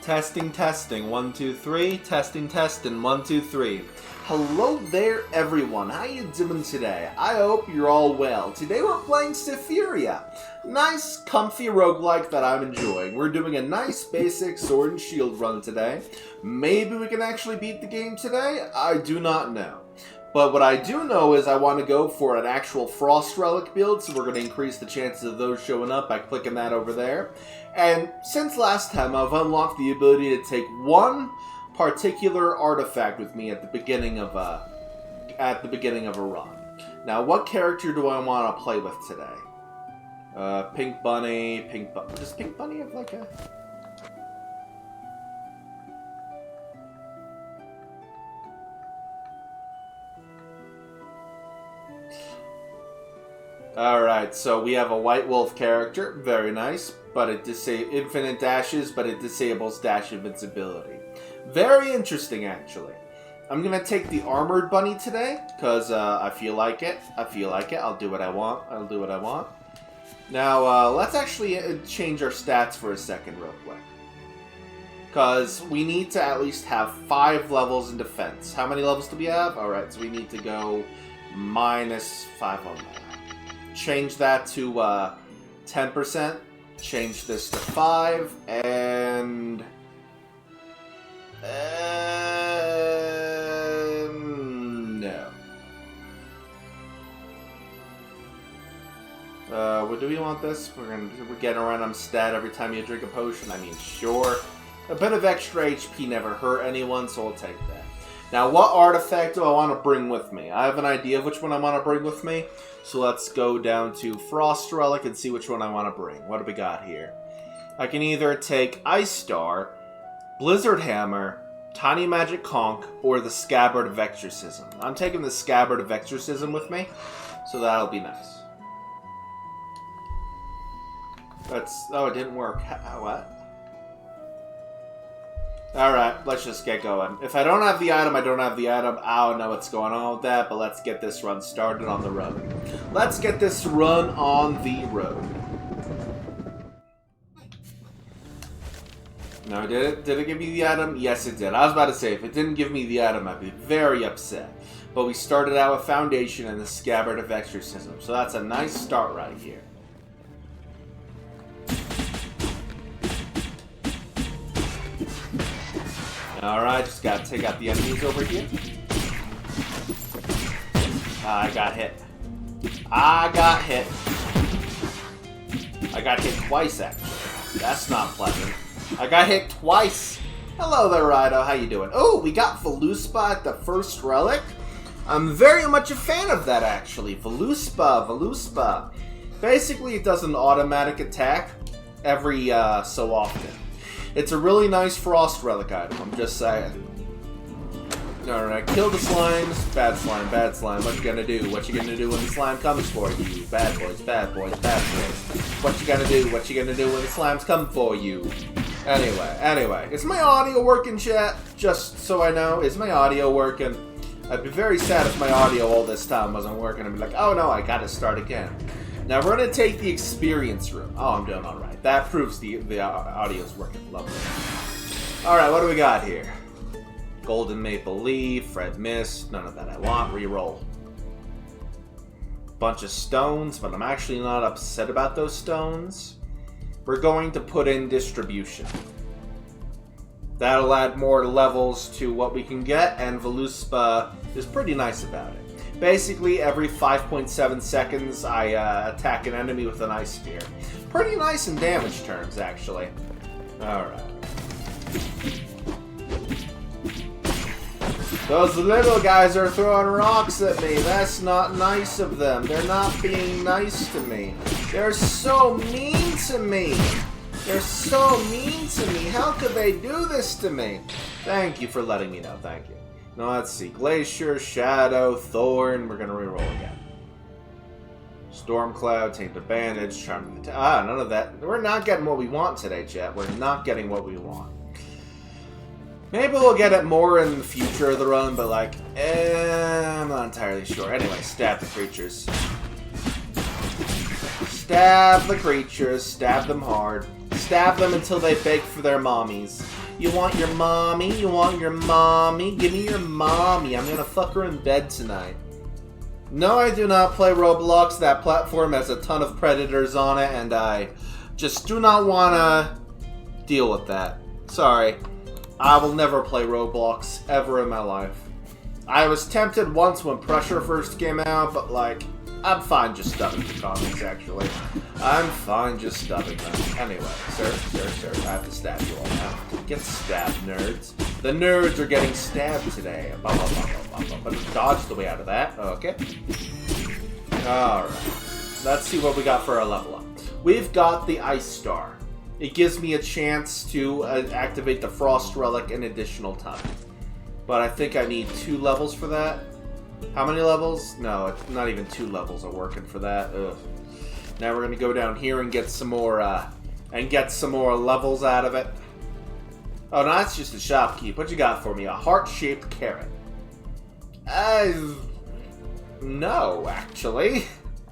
Testing, testing, 1, 2, 3. Testing, testing, 1, 2, 3. Hello there, everyone. How you doing today? I hope you're all well. Today we're playing Sephiria. Nice, comfy roguelike that I'm enjoying. We're doing a nice basic sword and shield run today. Maybe we can actually beat the game today? I do not know. But what I do know is I want to go for an actual Frost Relic build, so we're going to increase the chances of those showing up by clicking that over there. And since last time, I've unlocked the ability to take one particular artifact with me at the beginning of a run. Now, what character do I want to play with today? Pink Bunny, Does Pink Bunny have like a... Alright, so we have a White Wolf character, very nice, but it infinite dashes, but it disables dash invincibility. Very interesting, actually. I'm gonna take the Armored Bunny today, because I feel like it. I'll do what I want. Now, let's actually change our stats for a second real quick. Because we need to at least have 5 levels in defense. How many levels do we have? Alright, so we need to go -5 on that. Change that to 10%. Change this to 5, and... no. What do we want this? We're getting a random stat every time you drink a potion. I mean, sure. A bit of extra HP never hurt anyone, so we'll take that. Now, what artifact do I want to bring with me? I have an idea of which one I want to bring with me. So let's go down to Frost Relic and see which one I want to bring. What do we got here? I can either take Ice Star, Blizzard Hammer, Tiny Magic Conch, or the Scabbard of Exorcism. I'm taking the Scabbard of Exorcism with me, so that'll be nice. Oh, it didn't work. What? Alright, let's just get going. If I don't have the item, I don't have the item. I don't know what's going on with that, but let's get this run started on the road. Let's get this run on the road. No, did it give me the item? Yes, it did. I was about to say, if it didn't give me the item, I'd be very upset. But we started out with Foundation and the Scabbard of Exorcism, so that's a nice start right here. Alright, just gotta take out the enemies over here. I got hit. I got hit twice, actually. That's not pleasant. I got hit twice. Hello there, Rido. How you doing? Oh, we got Voluspa at the first relic. I'm very much a fan of that, actually. Voluspa. Basically, it does an automatic attack every so often. It's a really nice Frost Relic item, I'm just saying. Alright, kill the slimes. Bad slime. What you gonna do? What you gonna do when the slime comes for you? Bad boys. What you gonna do? What you gonna do when the slimes come for you? Anyway. Is my audio working, chat? Just so I know, is my audio working? I'd be very sad if my audio all this time wasn't working. I'd be like, oh no, I gotta start again. Now we're gonna take the experience room. Oh, I'm doing alright. That proves the audio's working. Lovely. Alright, what do we got here? Golden Maple Leaf, Red Mist, none of that I want. Reroll. Bunch of stones, but I'm actually not upset about those stones. We're going to put in Distribution. That'll add more levels to what we can get, and Voluspa is pretty nice about it. Basically, every 5.7 seconds, I attack an enemy with an Ice Spear. Pretty nice in damage terms, actually. Alright. Those little guys are throwing rocks at me. That's not nice of them. They're not being nice to me. They're so mean to me. How could they do this to me? Thank you for letting me know. Thank you. Now, let's see. Glacier, Shadow, Thorn. We're going to reroll again. Stormcloud, Tainted Bandage, Charming... none of that. We're not getting what we want today, chat. We're not getting what we want. Maybe we'll get it more in the future of the run, but, like, I'm not entirely sure. Anyway, stab the creatures. Stab the creatures. Stab them hard. Stab them until they beg for their mommies. You want your mommy? You want your mommy? Give me your mommy. I'm gonna fuck her in bed tonight. No, I do not play Roblox. That platform has a ton of predators on it, and I just do not want to deal with that. Sorry. I will never play Roblox ever in my life. I was tempted once when Pressure first came out, but like, I'm fine just stubbing the comics, actually. I'm fine just stubbing them. Anyway, sir, I have to stab you all now. Get stabbed, nerds. The nerds are getting stabbed today. But dodge the way out of that. Okay. Alright. Let's see what we got for our level up. We've got the Ice Star. It gives me a chance to activate the Frost Relic an additional time. But I think I need 2 levels for that. How many levels? No, not even 2 levels are working for that. Ugh. Now we're gonna go down here and get some more levels out of it. Oh, no, that's just a shopkeep. What you got for me? A heart-shaped carrot. No, actually.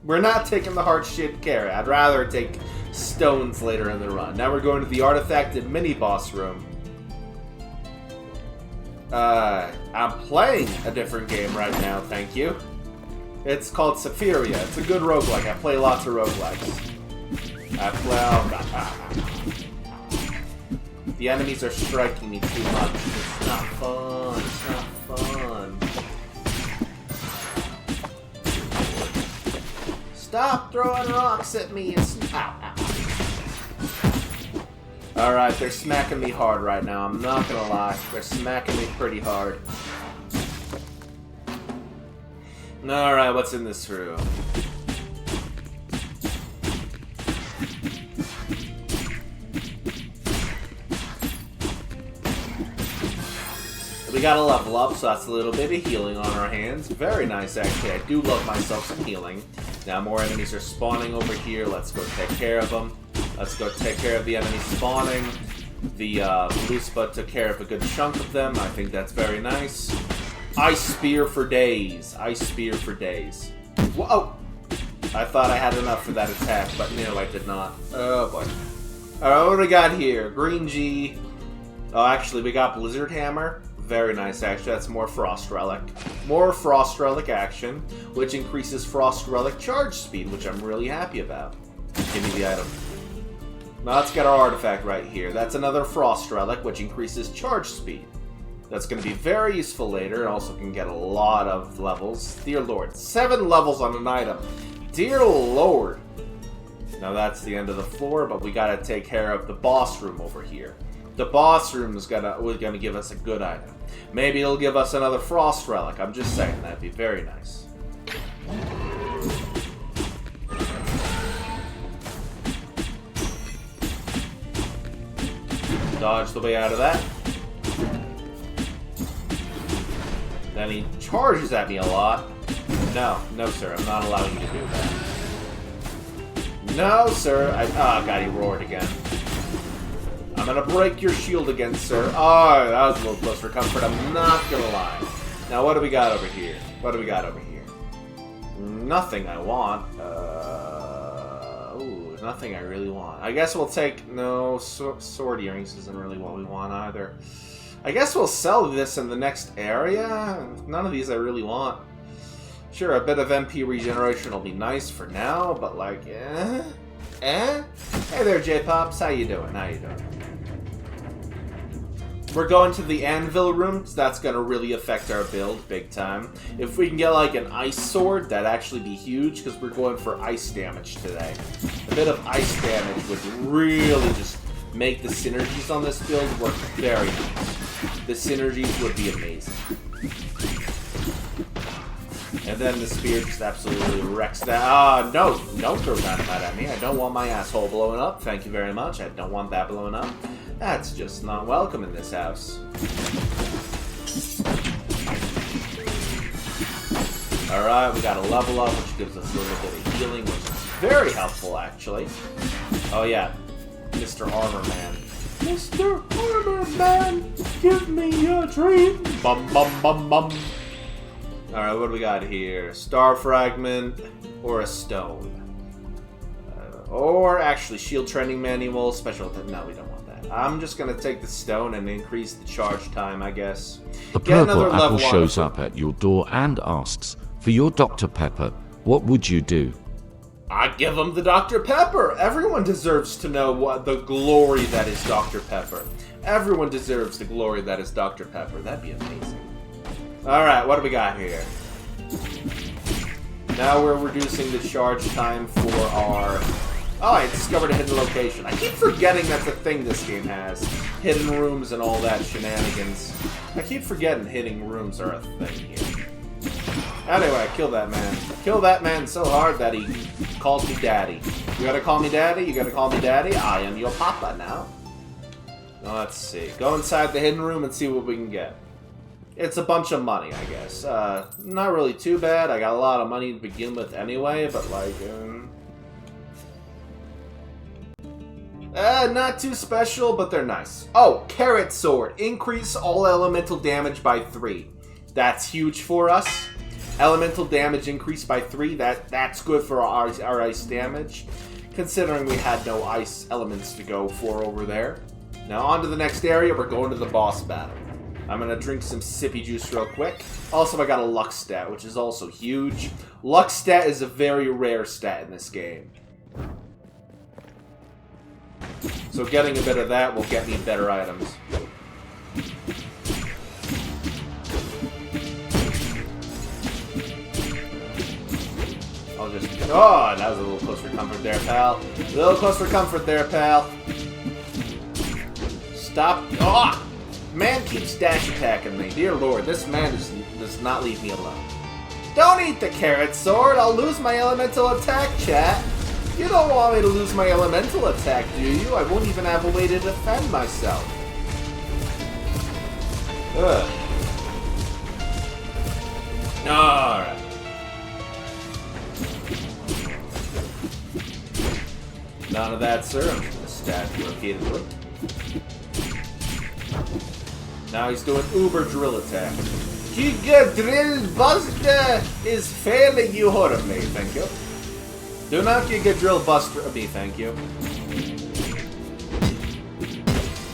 We're not taking the heart-shaped carrot. I'd rather take stones later in the run. Now we're going to the artifacted mini-boss room. I'm playing a different game right now, thank you. It's called Sephiria. It's a good roguelike. I play lots of roguelikes. The enemies are striking me too much. It's not fun. It's not fun. Stop throwing rocks at me. Alright, they're smacking me hard right now. I'm not gonna lie. They're smacking me pretty hard. Alright, what's in this room? We gotta level up, so that's a little bit of healing on our hands. Very nice, actually. I do love myself some healing. Now more enemies are spawning over here. Let's go take care of them. Let's go take care of the enemies spawning. The Luspa took care of a good chunk of them. I think that's very nice. Ice Spear for days. Ice Spear for days. Whoa! I thought I had enough for that attack, but no, I did not. Oh boy. Alright, what do we got here? Green G. Oh, actually, we got Blizzard Hammer. Very nice, actually. That's more Frost Relic. More Frost Relic action, which increases Frost Relic charge speed, which I'm really happy about. Give me the item. Now let's get our artifact right here. That's another Frost Relic, which increases charge speed. That's going to be very useful later, and also can get a lot of levels. Dear Lord, 7 levels on an item. Dear Lord. Now that's the end of the floor, but we got to take care of the boss room over here. The boss room is gonna give us a good item. Maybe it'll give us another Frost Relic. I'm just saying, that'd be very nice. Dodge the way out of that. Then he charges at me a lot. No, sir, I'm not allowing you to do that. No, sir. Oh, God, he roared again. I'm gonna break your shield again, sir. Oh, that was a little close for comfort. I'm not gonna lie. Now, what do we got over here? What do we got over here? Nothing I want. Ooh, nothing I really want. I guess we'll take... No, sword earrings isn't really what we want either. I guess we'll sell this in the next area. None of these I really want. Sure, a bit of MP regeneration will be nice for now, but like, Hey there, J-Pops. How you doing? How you doing? We're going to the anvil room, so that's going to really affect our build big time. If we can get like an ice sword, that'd actually be huge, because we're going for ice damage today. A bit of ice damage would really just make the synergies on this build work very nice. The synergies would be amazing. And then the spear just absolutely wrecks that. Ah, no, don't throw dynamite at me. I don't want my asshole blowing up. Thank you very much. I don't want that blowing up. That's just not welcome in this house. Alright, we got a level up, which gives us a little bit of healing, which is very helpful, actually. Oh, yeah. Mr. Armor Man. Mr. Armor Man, give me a dream. Bum, bum, bum, bum. Alright, what do we got here? Star fragment or a stone? Or actually, shield training manual, special... No, we don't want that. I'm just going to take the stone and increase the charge time, I guess. The purple apple shows up at your door and asks, for your Dr. Pepper, what would you do? I'd give him the Dr. Pepper. Everyone deserves to know what the glory that is Dr. Pepper. Everyone deserves the glory that is Dr. Pepper. That'd be amazing. Alright, what do we got here? Now we're reducing the charge time for our... Oh, I discovered a hidden location. I keep forgetting that's a thing this game has. Hidden rooms and all that shenanigans. I keep forgetting hidden rooms are a thing here. Anyway, kill that man. Kill that man so hard that he calls me daddy. You gotta call me daddy? You gotta call me daddy? I am your papa now. Let's see. Go inside the hidden room and see what we can get. It's a bunch of money, I guess. Not really too bad. I got a lot of money to begin with anyway, but like... not too special, but they're nice. Oh, Carrot Sword. Increase all elemental damage by 3. That's huge for us. Elemental damage increased by 3. That's good for our ice damage, considering we had no ice elements to go for over there. Now on to the next area. We're going to the boss battle. I'm going to drink some sippy juice real quick. Also, I got a luck stat, which is also huge. Luck stat is a very rare stat in this game. So getting a bit of that will get me better items. I'll just... Oh, that was a little close for comfort there, pal. A little close for comfort there, pal. Stop. Oh! Man keeps dash attacking me. Dear Lord, this man does not leave me alone. Don't eat the carrot sword. I'll lose my elemental attack, chat. You don't want me to lose my elemental attack, do you? I won't even have a way to defend myself. Ugh. Alright. None of that, sir. I'm just gonna stab you repeatedly. Now he's doing uber drill attack. Giga Drill Buster is failing you horribly, thank you. Do not Giga Drill Buster me, thank you.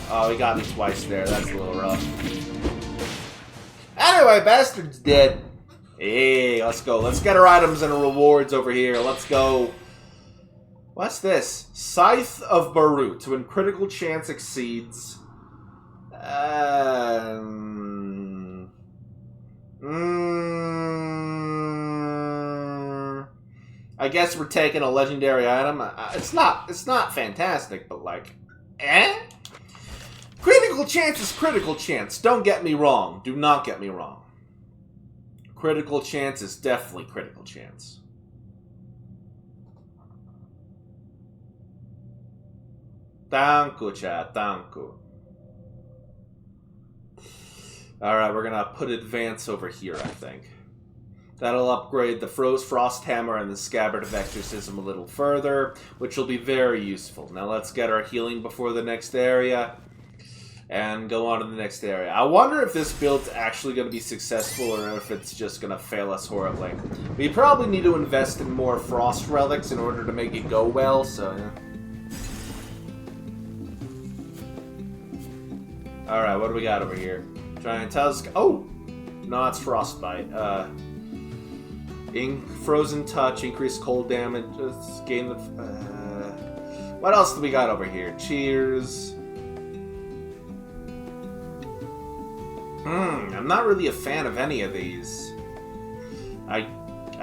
Oh, he got me twice there. That's a little rough. Anyway, Bastard's dead. Hey, let's go. Let's get our items and rewards over here. Let's go. What's this? Scythe of Barut. When critical chance exceeds... I guess we're taking a legendary item. It's not fantastic, but like, Critical chance is critical chance. Don't get me wrong. Do not get me wrong. Critical chance is definitely critical chance. Danku, chat. Danku. Alright, we're gonna put advance over here, I think. That'll upgrade the Frost Hammer and the Scabbard of Exorcism a little further, which will be very useful. Now let's get our healing before the next area, and go on to the next area. I wonder if this build's actually going to be successful, or if it's just going to fail us horribly. We probably need to invest in more Frost Relics in order to make it go well, so yeah. Alright, what do we got over here? Giant Tusk. Oh! No, it's Frostbite. Frozen Touch, increased cold damage, gain the... what else do we got over here? Cheers. I'm not really a fan of any of these. I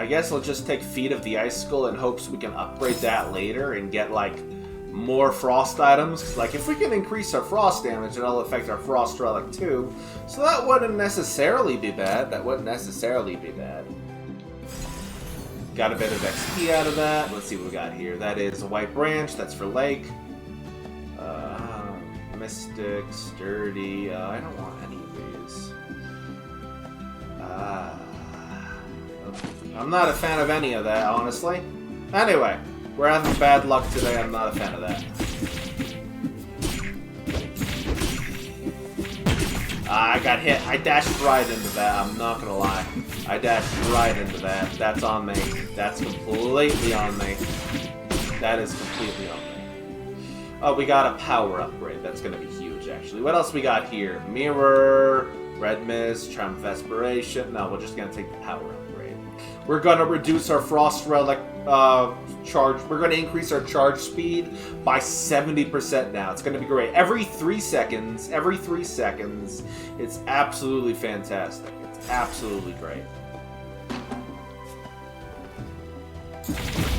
guess I'll just take Feet of the Ice Skull in hopes we can upgrade that later and get, like, more Frost items. 'Cause, like, if we can increase our Frost damage, it'll affect our Frost Relic too. So that wouldn't necessarily be bad. Got a bit of XP out of that. Let's see what we got here. That is a White Branch. That's for Lake. Mystic, Sturdy. I don't want any of these. I'm not a fan of any of that, honestly. Anyway, we're having bad luck today. I'm not a fan of that. I got hit. I dashed right into that. I'm not gonna lie. I dashed right into that. That's on me. That's completely on me. That is completely only. Oh, we got a power upgrade. That's going to be huge, actually. What else we got here? Mirror, Red Mist, Charm of Aspiration. No, we're just going to take the power upgrade. We're going to reduce our Frost Relic charge. We're going to increase our charge speed by 70% now. It's going to be great. Every 3 seconds, it's absolutely fantastic. It's absolutely great.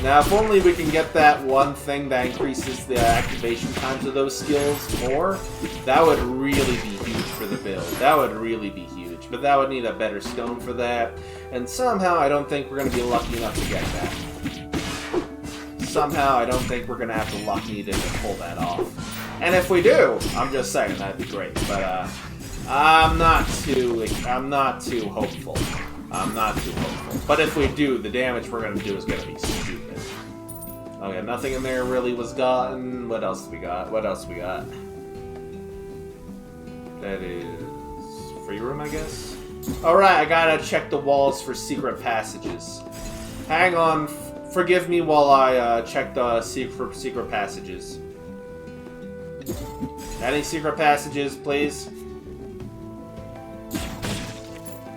Now, if only we can get that one thing that increases the activation times of those skills more, that would really be huge for the build. That would really be huge. But that would need a better stone for that. And somehow, I don't think we're going to be lucky enough to get that. Somehow, I don't think we're going to have the luck needed to pull that off. And if we do, I'm just saying, that'd be great. But, I'm not too hopeful. I'm not too hopeful. But if we do, the damage we're going to do is going to be stupid. Okay, nothing in there really was gotten. What else we got? What else we got? That is... free room, I guess? Alright, I gotta check the walls for secret passages. Hang on. Forgive me while I check the secret passages. Any secret passages, please?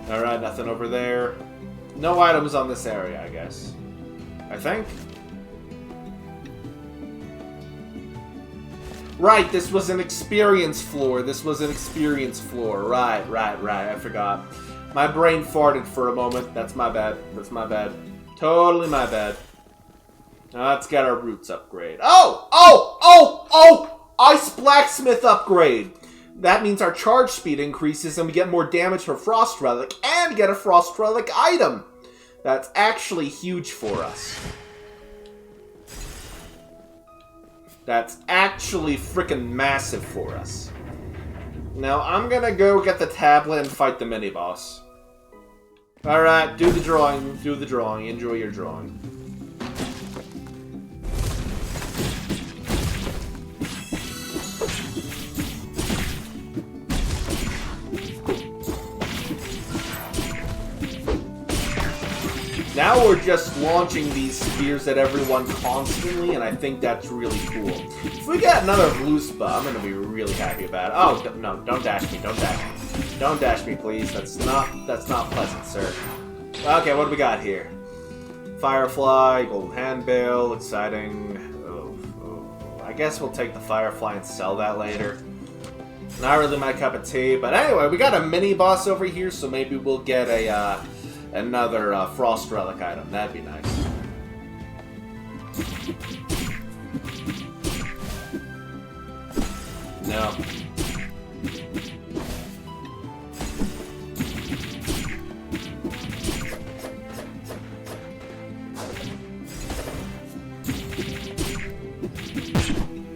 Alright, nothing over there. No items on this area, I guess. I think? Right, this was an experience floor. Right, I forgot. My brain farted for a moment. That's my bad. Totally my bad. Now let's get our roots upgrade. Oh! Ice Blacksmith upgrade! That means our charge speed increases and we get more damage for Frost Relic and get a Frost Relic item. That's actually huge for us. That's actually freaking massive for us. Now, I'm gonna go get the tablet and fight the mini-boss. Alright, do the drawing. Enjoy your drawing. Now we're just launching these spears at everyone constantly, and I think that's really cool. If we get another Vluspa, I'm gonna be really happy about it. Oh, no, don't dash me, don't dash me, please. That's not pleasant, sir. Okay, what do we got here? Firefly, Golden Handbill, exciting. Oh. I guess we'll take the Firefly and sell that later. Not really my cup of tea, but anyway, we got a mini-boss over here, so maybe we'll get a, another Frost Relic item. That'd be nice. No.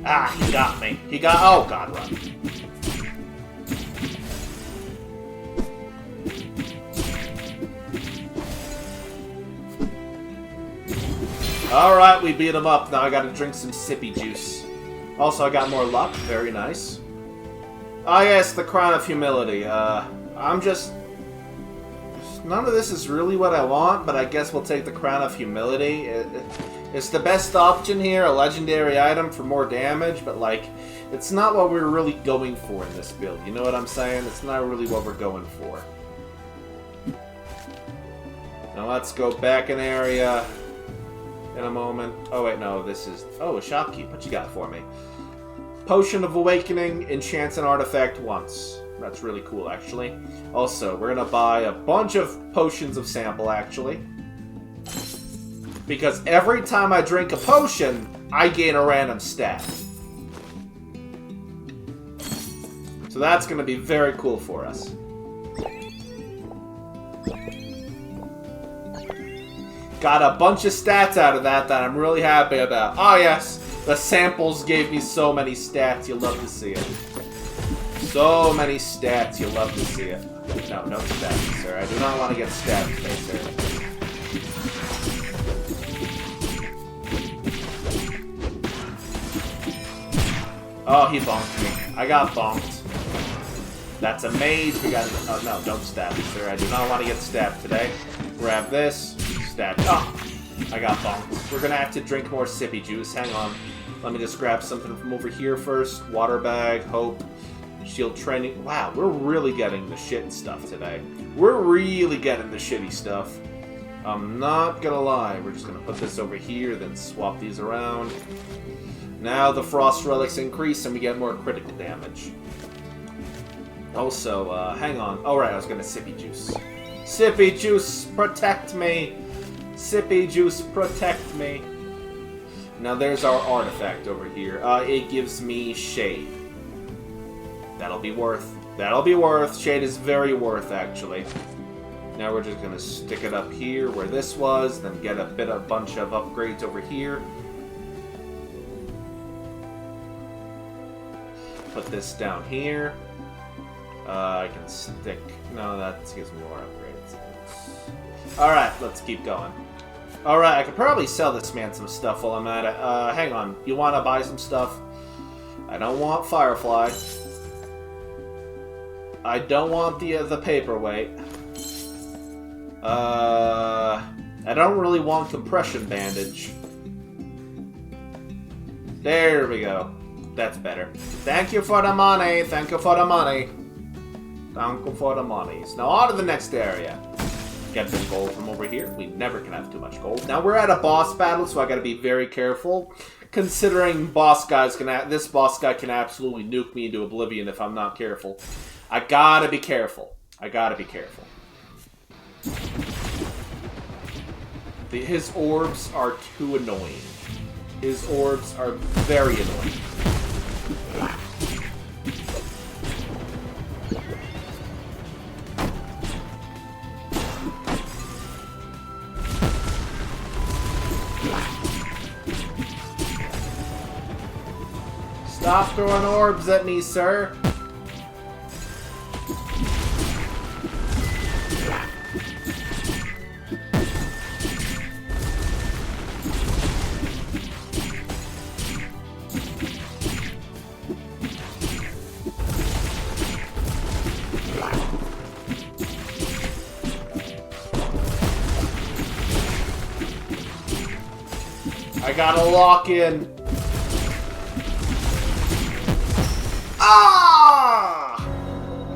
Ah, he got me. Oh, God, run. Alright, we beat him up. Now I gotta drink some sippy juice. Also, I got more luck. Very nice. Ah, yes, the Crown of Humility. I'm just... None of this is really what I want, but I guess we'll take the Crown of Humility. It's the best option here, a legendary item for more damage, but, like, it's not what we're really going for in this build. You know what I'm saying? It's not really what we're going for. Now let's go back an area... in a moment. Oh, wait, no, this is... Oh, a shopkeep. What you got for me? Potion of Awakening, enchants an artifact once. That's really cool, actually. Also, we're gonna buy a bunch of potions of sample, actually. Because every time I drink a potion, I gain a random stat. So that's gonna be very cool for us. Got a bunch of stats out of that I'm really happy about. Oh yes, the samples gave me so many stats, you love to see it. So many stats, you love to see it. No, no stats, sir. I do not want to get stabbed today, sir. Oh, he bonked me. I got bonked. That's a mage. We got... Oh, no, don't stab me, sir. I do not want to get stabbed today. Grab this. Stab. Oh! I got bonked. We're gonna have to drink more sippy juice. Hang on. Let me just grab something from over here first. Water bag, hope, shield training. Wow, we're really getting the shit stuff today. We're really getting the shitty stuff. I'm not gonna lie. We're just gonna put this over here, then swap these around. Now the frost relics increase and we get more critical damage. Also, hang on. Oh, right, I was gonna sippy juice. Sippy juice, protect me! Sippy juice, protect me! Now there's our artifact over here. It gives me shade. That'll be worth. That'll be worth. Shade is very worth, actually. Now we're just gonna stick it up here where this was, then get a bunch of upgrades over here. Put this down here. I can stick... No, that gives me more upgrades. Alright, let's keep going. Alright, I could probably sell this man some stuff while I'm at it. Hang on. You want to buy some stuff? I don't want Firefly. I don't want the paperweight. I don't really want Compression Bandage. There we go. That's better. Thank you for the money. Thank you for the money. Thank you for the monies. Now on to the next area. Get some gold from over here. We never can have too much gold. Now we're at a boss battle, so I gotta be very careful. Considering this boss guy can absolutely nuke me into oblivion if I'm not careful. I gotta be careful. I gotta be careful. His orbs are too annoying. His orbs are very annoying. Stop throwing orbs at me, sir. I gotta lock in. Ah!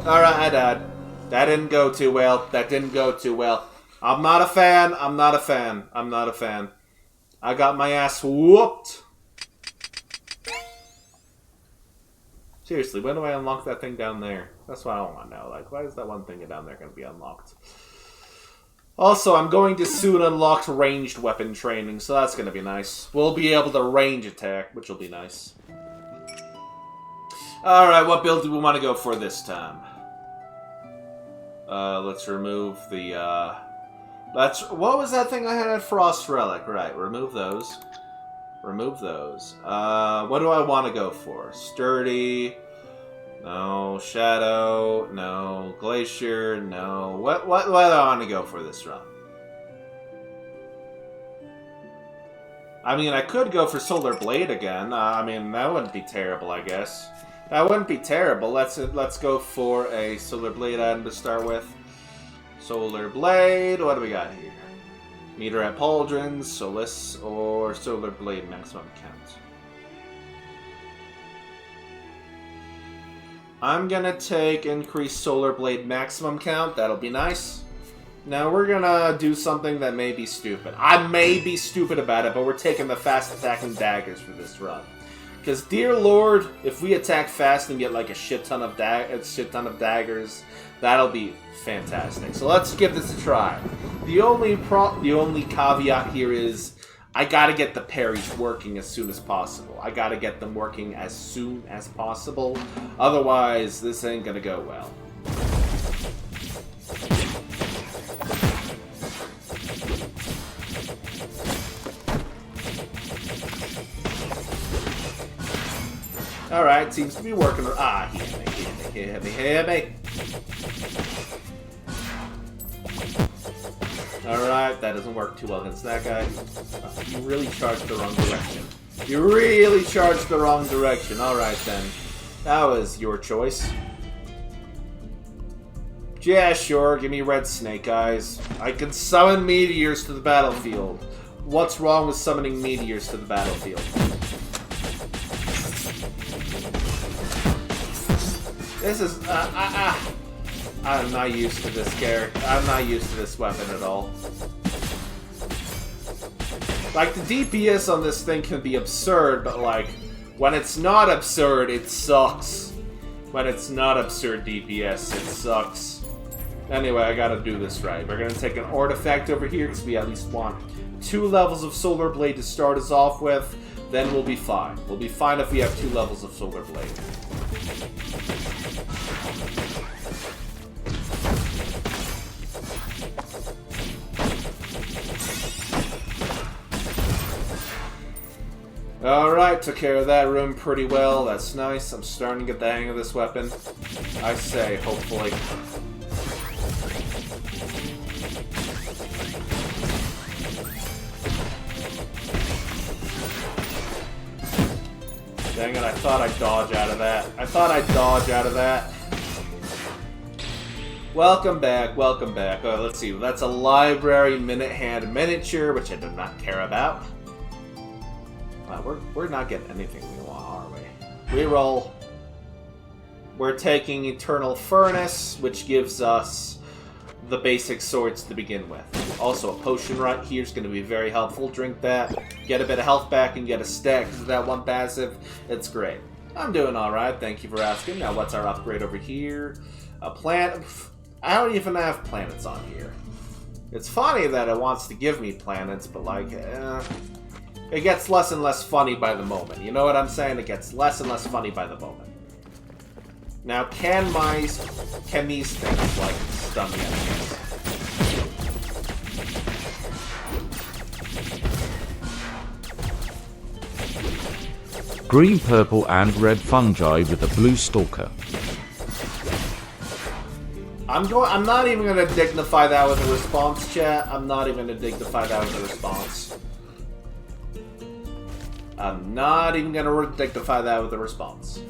Alright, I died. That didn't go too well. That didn't go too well. I'm not a fan. I'm not a fan. I'm not a fan. I got my ass whooped. Seriously, when do I unlock that thing down there? That's what I want to know. Like, why is that one thing down there going to be unlocked? Also, I'm going to soon unlock ranged weapon training, so that's going to be nice. We'll be able to range attack, which will be nice. Alright, what build do we want to go for this time? Let's remove the, what was that thing I had at Frost Relic? Right, remove those. Remove those. What do I want to go for? Sturdy. No. Shadow. No. Glacier. No. What do I want to go for this run? I mean, I could go for Solar Blade again. I mean, that wouldn't be terrible, I guess. That wouldn't be terrible. Let's go for a Solar Blade item to start with. Solar Blade. What do we got here? Meter at Pauldrons, Solace, or Solar Blade maximum count. I'm gonna take increased Solar Blade maximum count. That'll be nice. Now we're gonna do something that may be stupid. I may be stupid about it, but we're taking the fast attacking daggers for this run. Because, dear Lord, if we attack fast and get like a shit ton of daggers, that'll be fantastic. So let's give this a try. The only caveat here is I gotta get the parries working as soon as possible. I gotta get them working as soon as possible. Otherwise, this ain't gonna go well. Alright, seems to be working. Ah, he hit me. Alright, that doesn't work too well against that guy. You really charged the wrong direction. You really charged the wrong direction. Alright then. That was your choice. Yeah, sure, give me red snake eyes. I can summon meteors to the battlefield. what's wrong with summoning meteors to the battlefield? This is, I'm not used to this character. I'm not used to this weapon at all. Like, the DPS on this thing can be absurd, but like, when it's not absurd, it sucks. When it's not absurd DPS, it sucks. Anyway, I gotta do this right. We're gonna take an artifact over here, because we at least want 2 levels of Solar Blade to start us off with. Then we'll be fine. We'll be fine if we have 2 levels of Solar Blade. Alright, took care of that room pretty well. That's nice. I'm starting to get the hang of this weapon. I say, hopefully. Dang it, I thought I'd dodge out of that. I thought I'd dodge out of that. Welcome back, welcome back. Oh, let's see. That's a library minute hand miniature, which I do not care about. We're not getting anything we want, are we? Reroll. We're taking Eternal Furnace, which gives us the basic swords to begin with. Also, a potion right here is going to be very helpful. Drink that, get a bit of health back, and get a stack of that one passive. It's great. I'm doing alright, thank you for asking. Now, what's our upgrade over here? A plant. I don't even have planets on here. It's funny that it wants to give me planets, but like, it gets less and less funny by the moment. You know what I'm saying? It gets less and less funny by the moment. Now, can these things, like, stun the enemies? Green, purple, and red fungi with a blue stalker. I'm not even gonna dignify that with a response, chat. I'm not even gonna dignify that with a response. I'm not even gonna dignify that with a response.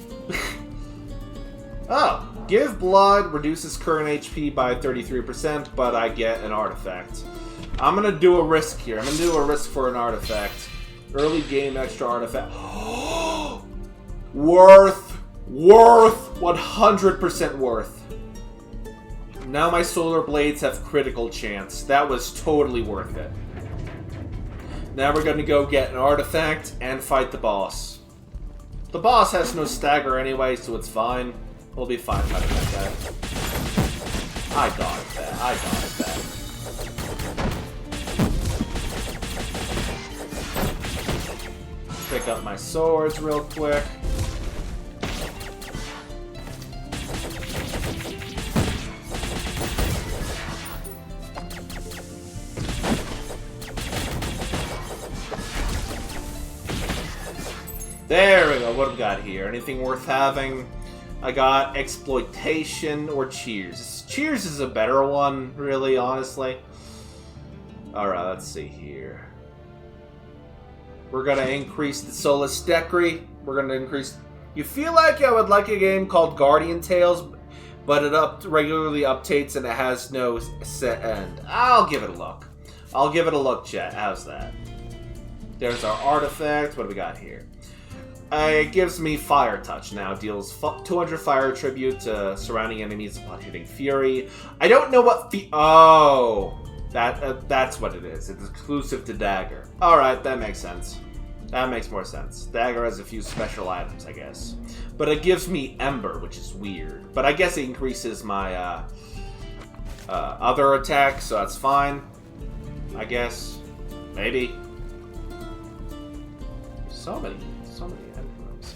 Oh, give blood, reduces current HP by 33%, but I get an artifact. I'm gonna do a risk here. I'm gonna do a risk for an artifact. Early game extra artifact. Worth, 100% worth. Now my solar blades have critical chance. That was totally worth it. Now we're gonna go get an artifact and fight the boss. The boss has no stagger anyway, so it's fine. We'll be fine fighting that guy. I dodged that. I dodged that. Pick up my swords real quick. There we go. What have we got here? Anything worth having? I got Exploitation or Cheers. Cheers is a better one, really, honestly. Alright, let's see here. We're gonna increase the Solus Decree. We're gonna increase... You feel like I would like a game called Guardian Tales, but it regularly updates and it has no set end. I'll give it a look. I'll give it a look, chat. How's that? There's our artifact. What do we got here? It gives me Fire Touch now. Deals 200 fire tribute to surrounding enemies upon hitting Fury. I don't know what oh, that's what it is. It's exclusive to Dagger. Alright, that makes sense. That makes more sense. Dagger has a few special items, I guess. But it gives me Ember, which is weird. But I guess it increases my other attack, so that's fine. I guess. Maybe. So many end rooms.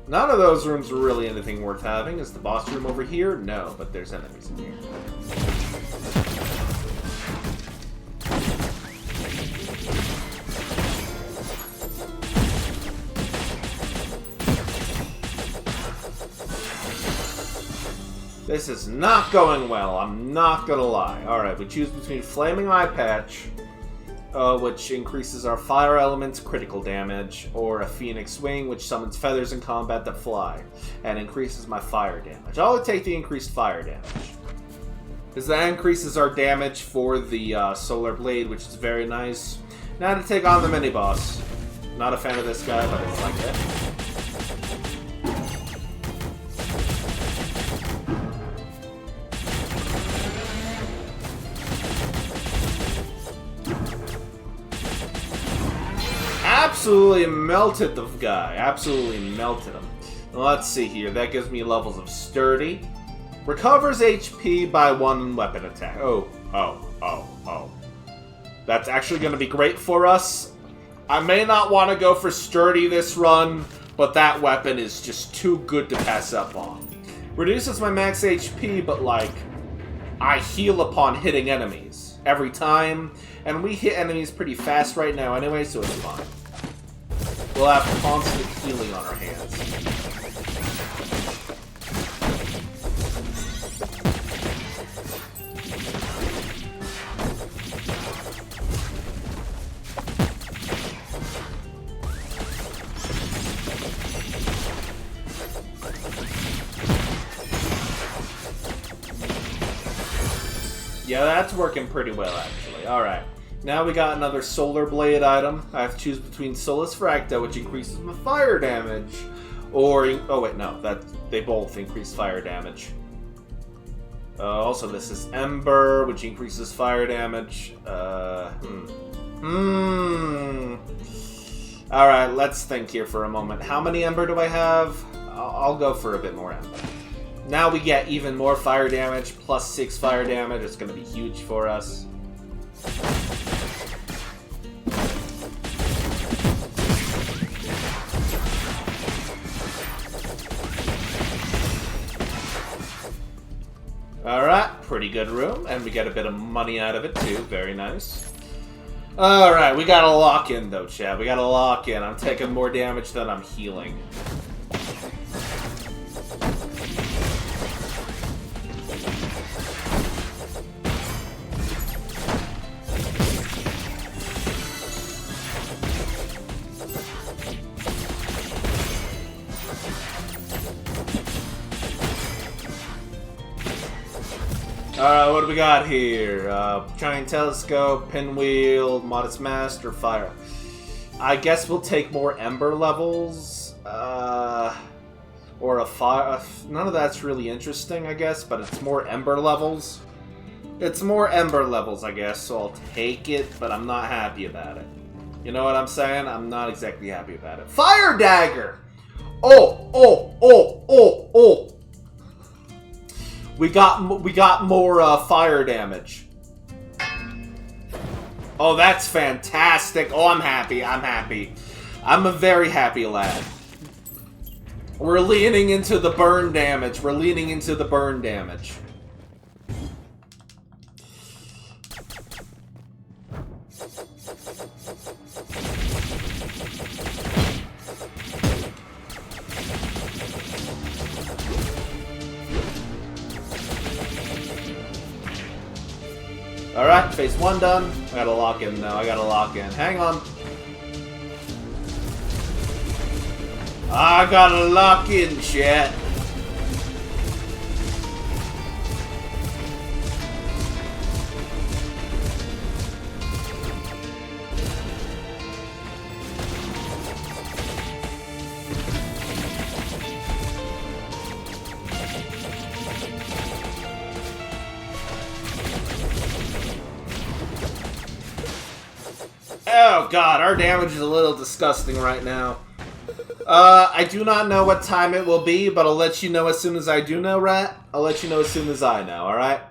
None of those rooms are really anything worth having. Is the boss room over here? No, but there's enemies in here. This is not going well, I'm not gonna lie. Alright, we choose between Flaming Eye Patch, which increases our fire element's critical damage, or a Phoenix Wing, which summons feathers in combat that fly, and increases my fire damage. I'll take the increased fire damage, because that increases our damage for the Solar Blade, which is very nice. Now to take on the mini-boss. Not a fan of this guy, but it's like it. Absolutely melted the guy. Absolutely melted him. Let's see here. That gives me levels of sturdy. Recovers HP by 1 weapon attack. Oh. That's actually going to be great for us. I may not want to go for sturdy this run, but that weapon is just too good to pass up on. Reduces my max HP, but like, I heal upon hitting enemies every time, and we hit enemies pretty fast right now anyway, so it's fine. We'll have constant healing on our hands. Yeah, that's working pretty well, actually. Alright. Now we got another Solar Blade item. I have to choose between Solus Fracta, which increases my fire damage, or... Oh, wait, no. They both increase fire damage. Also, this is Ember, which increases fire damage. Alright, let's think here for a moment. How many Ember do I have? I'll go for a bit more Ember. Now we get even more fire damage, plus 6 fire damage. It's going to be huge for us. Alright, pretty good room, and we get a bit of money out of it too. Very nice. Alright, we gotta lock in though, Chad. We gotta lock in. I'm taking more damage than I'm healing. Alright, what do we got here? Giant Telescope, Pinwheel, Modest Master, Fire. I guess we'll take more Ember levels. Or a fire. None of that's really interesting, I guess, but it's more Ember levels. It's more Ember levels, I guess, so I'll take it, but I'm not happy about it. You know what I'm saying? I'm not exactly happy about it. Fire Dagger! Oh! We got more fire damage. Oh, that's fantastic. Oh, I'm happy. I'm happy. I'm a very happy lad. We're leaning into the burn damage. We're leaning into the burn damage. Alright, phase 1 done. I gotta lock in now. I gotta lock in. Hang on. I gotta lock in, chat. Oh god, our damage is a little disgusting right now. I do not know what time it will be, but I'll let you know as soon as I do know, Rat. I'll let you know as soon as I know, alright?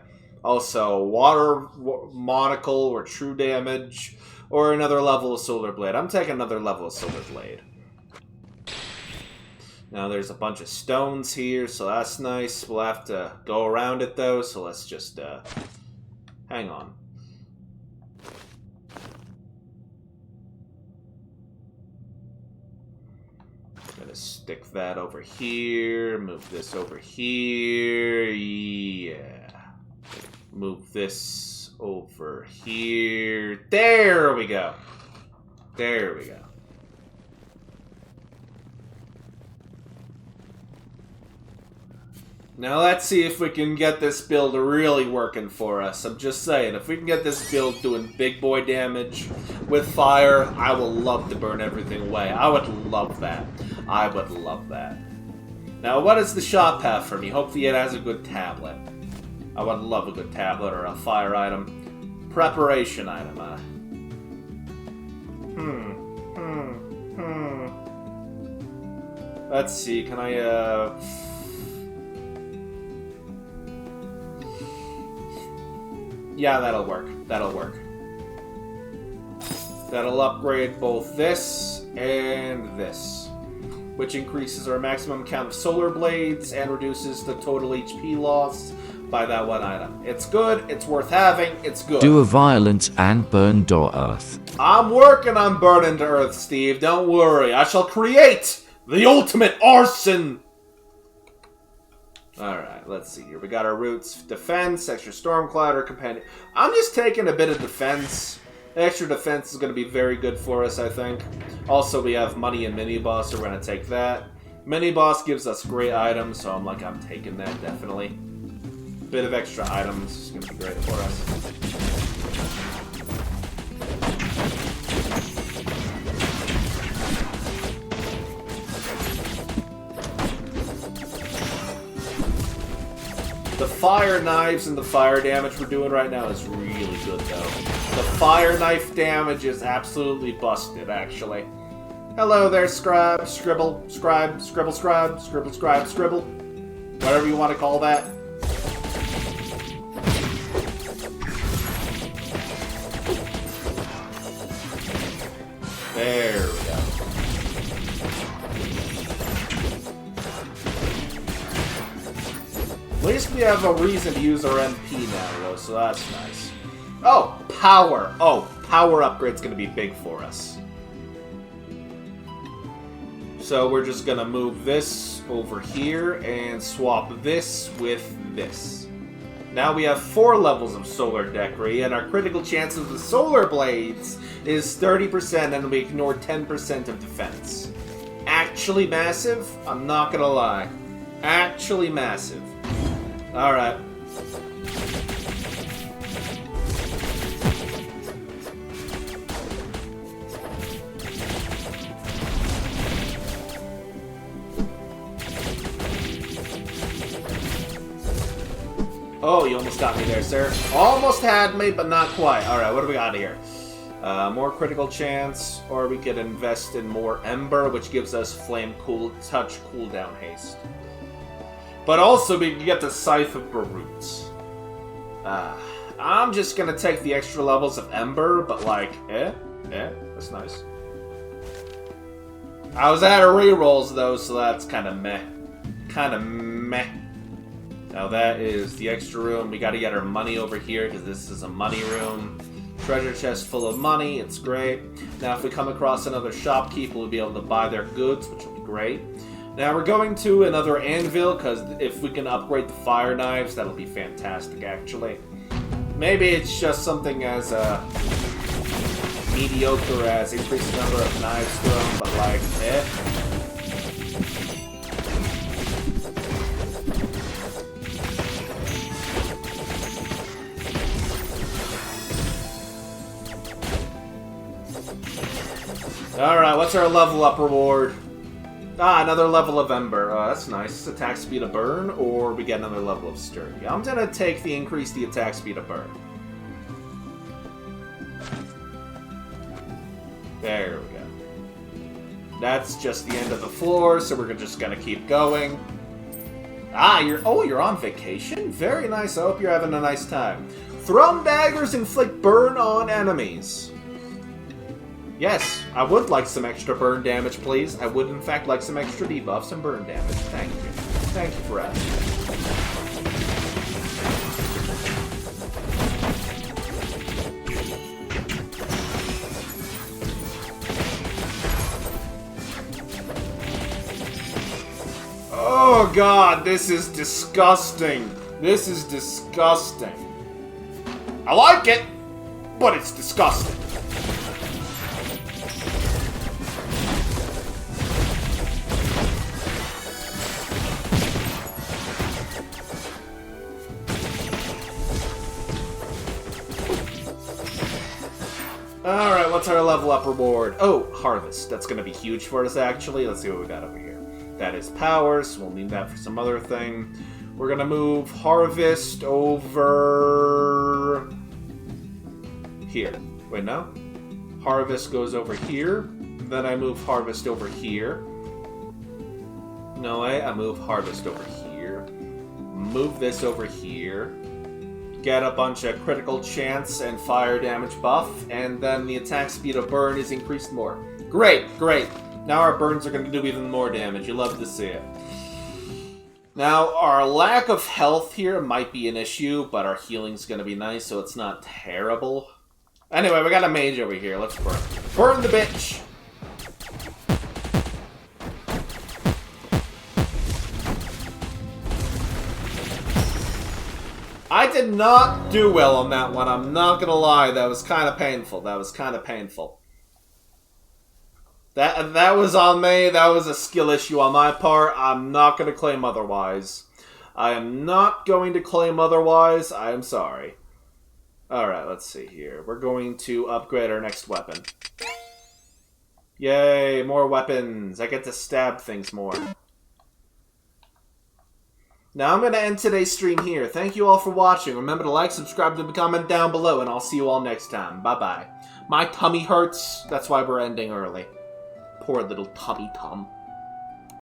Also, Water Monocle or True Damage, or another level of Solar Blade. I'm taking another level of Solar Blade. Now there's a bunch of stones here, so that's nice. We'll have to go around it though, so let's just, hang on. Gonna stick that over here, move this over here, yeah. Move this over here. There we go. There we go. Now let's see if we can get this build really working for us. I'm just saying, if we can get this build doing big boy damage with fire, I will love to burn everything away. I would love that. I would love that. Now, what does the shop have for me? Hopefully it has a good tablet. I would love a good tablet or a fire item. Preparation item, Let's see, can I, Yeah, that'll work. That'll work. That'll upgrade both this and this, which increases our maximum count of solar blades and reduces the total HP loss by that one item. It's good, it's worth having, it's good. Do a violence and burn to earth. I'm working on burning to earth, Steve. Don't worry. I shall create the ultimate arson. Alright, let's see here. We got our roots. Defense, extra storm cloud, or companion. I'm just taking a bit of defense. Extra defense is going to be very good for us, I think. Also, we have money and mini-boss, so we're going to take that. Mini-boss gives us great items, so I'm taking that, definitely. Bit of extra items is going to be great for us. The fire knives and the fire damage we're doing right now is really good, though. The fire knife damage is absolutely busted, actually. Hello there, scribe, scribble, scribe, scribble, scribe, scribble, scribe, scribble. Whatever you want to call that. There we go. At least we have a reason to use our MP now, though, so that's nice. Oh, power. Oh, power upgrade's going to be big for us. So we're just going to move this over here and swap this with this. Now we have 4 levels of solar decory, and our critical chance of the solar blades is 30%, and we ignore 10% of defense. Actually massive? I'm not going to lie. Actually massive. Alright. Oh, you almost got me there, sir. Almost had me, but not quite. Alright, what do we got here? More critical chance, or we could invest in more Ember, which gives us Flame Touch cooldown haste. But also, we can get the Scythe of Baroots. I'm just gonna take the extra levels of Ember, but like, that's nice. I was out of rerolls, though, so that's kind of meh. Kind of meh. Now that is the extra room. We gotta get our money over here, because this is a money room. Treasure chest full of money, it's great. Now if we come across another shopkeeper, we'll be able to buy their goods, which will be great. Now we're going to another anvil, because if we can upgrade the fire knives, that'll be fantastic, actually. Maybe it's just something as mediocre as increased number of knives thrown, but like, Alright, what's our level up reward? Ah, another level of Ember. That's nice. Attack speed of burn, or we get another level of Sturdy. I'm gonna take the increase the attack speed of burn. There we go. That's just the end of the floor, so we're just gonna keep going. Ah, you're on vacation? Very nice. I hope you're having a nice time. Thrown daggers inflict burn on enemies. Yes, I would like some extra burn damage, please. I would, in fact, like some extra debuffs and burn damage. Thank you. Thank you for asking. Oh, God, this is disgusting. This is disgusting. I like it, but it's disgusting. Alright, what's our level up reward? Oh, harvest. That's going to be huge for us, actually. Let's see what we got over here. That is power, so we'll need that for some other thing. We're going to move harvest over... here. Wait, no? Harvest goes over here. Then I move harvest over here. No way, I move harvest over here. Move this over here. Get a bunch of critical chance and fire damage buff, and then the attack speed of burn is increased more. Great, great. Now our burns are going to do even more damage. You love to see it. Now, our lack of health here might be an issue, but our healing's going to be nice, so it's not terrible. Anyway, we got a mage over here. Let's burn. Burn the bitch! I did not do well on that one, I'm not gonna lie. That was kind of painful. That was kind of painful. That was on me. That was a skill issue on my part. I'm not gonna claim otherwise. I am not going to claim otherwise. I am sorry. Alright, let's see here. We're going to upgrade our next weapon. Yay, more weapons. I get to stab things more. Now I'm going to end today's stream here. Thank you all for watching. Remember to like, subscribe, and comment down below, and I'll see you all next time. Bye-bye. My tummy hurts. That's why we're ending early. Poor little tummy tum.